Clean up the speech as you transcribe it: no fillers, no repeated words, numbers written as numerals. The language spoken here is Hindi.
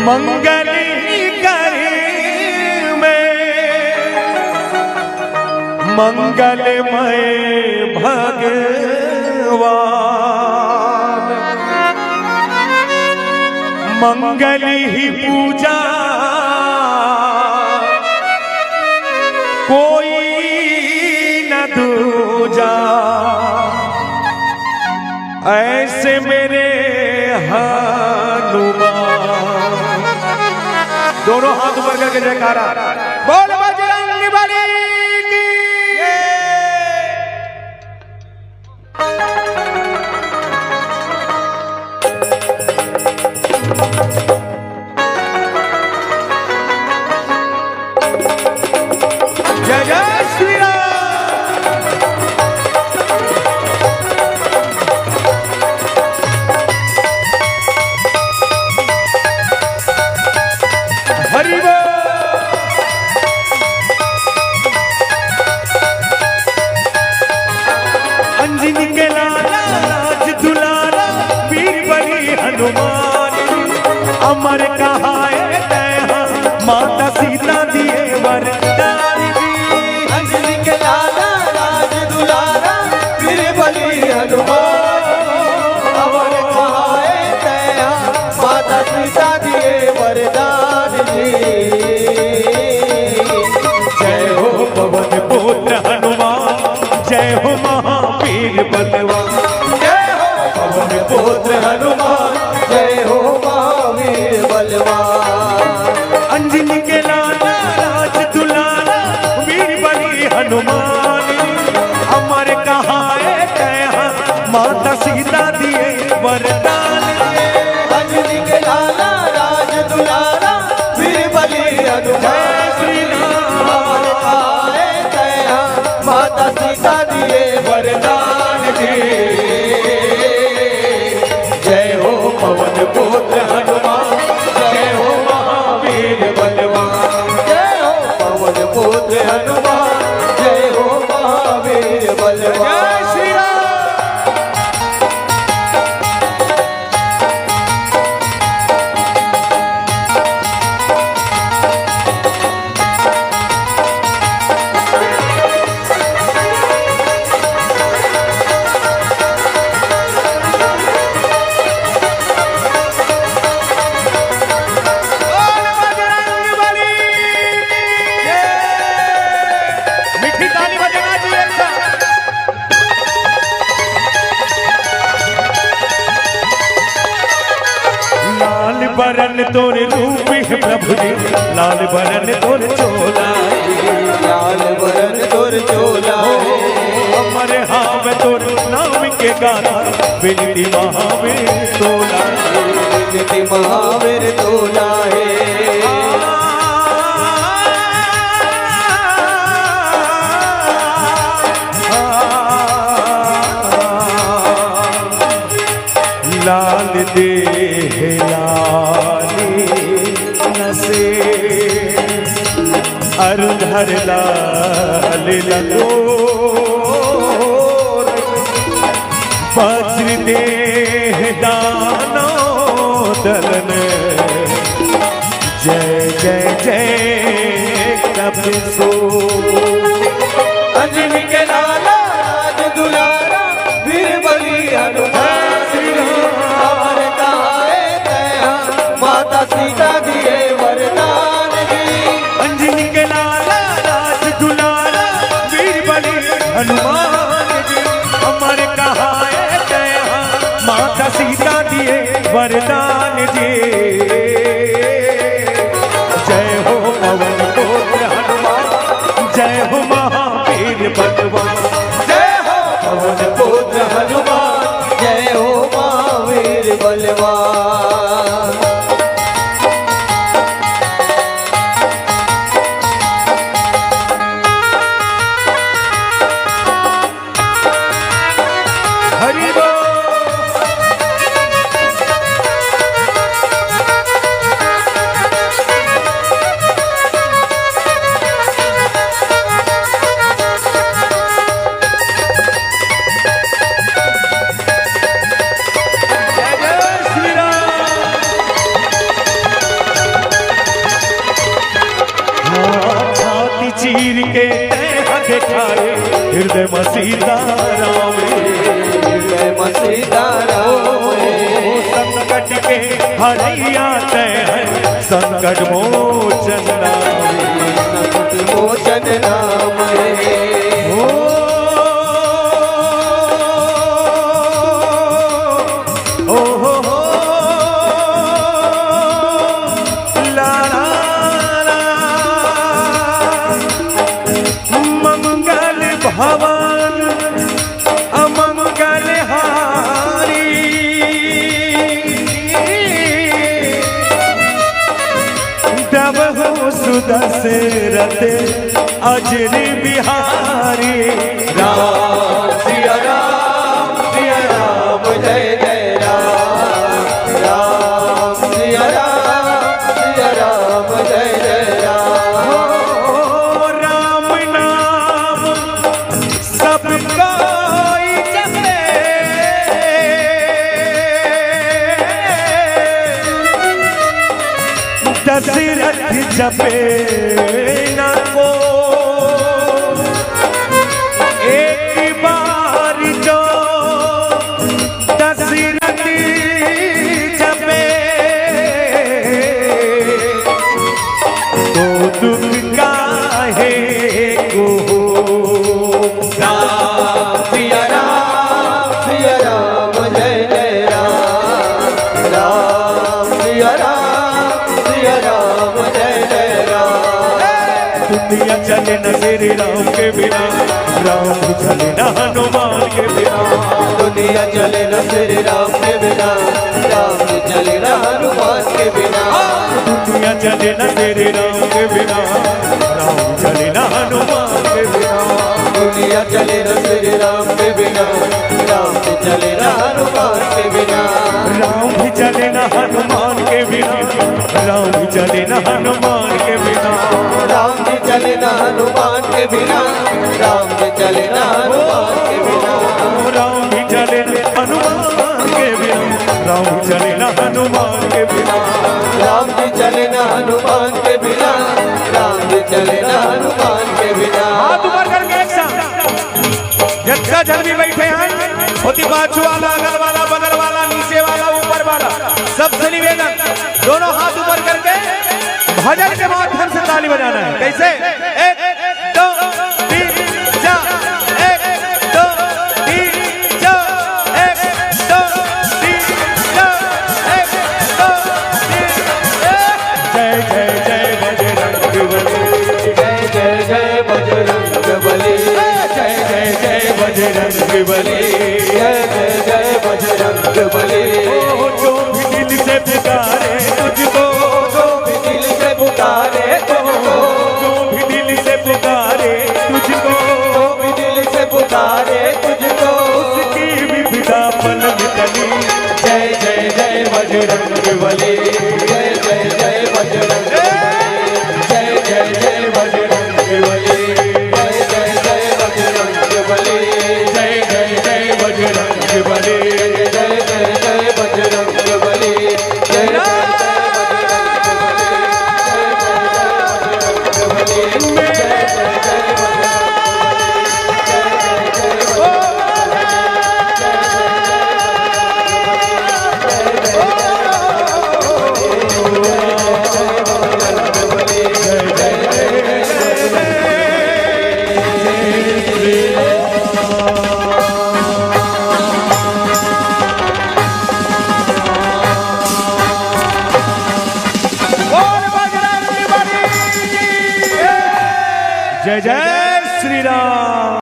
मंगल ही करे में मंगलमय भगवान, मंगल ही पूजा कोई न दूजा, ऐसे मेरे हनुमान। दोनों हाथ ऊपर करके जयकारा बोल बजरंगबली की। जय जय श्री राम। हरि बोल। अंजनी के लाला राज दुलारा वीर बली हनुमान, अमर कहाए दया माता सीता दिए वरदान जी। अंजनी के लाला राज दुलारा वीर बली हनुमान, अमर कहाए दया माता सीता दिए वरदान जी। जय हो पवन पुत्र हनुमान, जय हो महावीर बलवान। जय हो पवन पुत्र हनुमान, जय हो महावीर बलवान। अंजनी के लाला राज दुलारा वीर बली हनुमान, अमर कहाए दया माता सीता दिए वरदान। अंजनी के लाला राज दुलारा वीर बली हनुमान, श्री राम। अमर कहाए दया माता सीता दिए वरदान जी। जय हो पवन पुत्र हनुमान, जय हो महावीर बलवान। जय हो पवन पुत्र हनुमान, जय हो महावीर बलवान। जय श्री राम। बोल बजरंगबली की जय। मीठी ताली बजाना चाहिए एक साथ। लाल बरन तोर रूप है प्रभु जी, लाल बरन तोर चोला, लाल बरन तोर चोला है, अमर हाव तोर नाम के गाना, बिनती महावीर तोला। नित्य महावीर तोला है। लाल देह लाली नसे, अरुधर लाल लगो, वज्र देह दानो दलन, जय जय जय कपि सो। अंजनी के लाला राज दुलारा वीर बली हनुमान, अमर कहाए दया माता सीता दिए वरदान जी। अंजनी के लाला राज दुलारा वीर बली हनुमान जी, अमर कहाए दया माता सीता दिए वरदान जी। जय हो पवन पुत्र हनुमान, जय हो महावीर बलवान। जय हो पवन पुत्र हनुमान, जय हो महावीर बलवान। हरि बोल। जय जय श्री राम। जय मां सीताराम जय मां सीताराम संकट के हरैया तय है संकट मोचन नाम संकट मोचन नाम भवन अमंगल हारी दबहु सुदशरथ अजर बिहारी राम सिया राम जय जय राम राम सिया राम जय जय राम राम नाम सब कोई जपे दशरथ जपे न को एक बार जो दशरथ जपे तो दुख काहे को राम सिया राम जय जय राम राम सिया राम जय जय राम दुनिया चले न श्री राम के बिना राम चले न हनुमान के बिना दुनिया चले न श्री राम के बिना राम चले न हनुमान के बिना दुनिया चले न श्री राम के बिना राम चले न हनुमान के बिना दुनिया चले न श्री राम के बिना राम चले न हनुमान के बिना राम भी चले न हनुमान के बिना राम भी चले न हनुमान के बिना राम जी चले न हनुमान के बिना राम जी चले न हनुमान के बिना राम भी चले न हनुमान के बिना राम भी चले न हनुमान के बिना राम जी चले न हनुमान के बिना राम जी चले न हनुमान के बिना हाथ ऊपर करके एक साथ जत्था जन भी बैठे हैं होती बाजू वाला अगल वाला बगल वाला नीचे वाला ऊपर वाला सबसे निवेदन दोनों हाथ ऊपर करके भजन के माध्यम से ताली बजाना है कैसे एक दो तीन चार एक दो तीन चार एक दो तीन चार एक दो तीन जय जय जय बजरंग बली जय जय जय बजरंग बली जय जय जय बजरंग बली जय जय जय बजरंग बली ओ जो भी दिल से पुकारे तुझको जो भी दिल से पुकारे तुझको जो भी दिल से पुकारे तुझको जो भी दिल से पुकारे तुझको उसकी विपदा पल में टली जय जय जय बजरंग बली जय जय जय बजरंग जय जय जय बजरंग बली जय जय जय बजरंग बली जय जय जय बजरंग बली जय जय जय बजरंग बली जय जय जय जय श्री राम।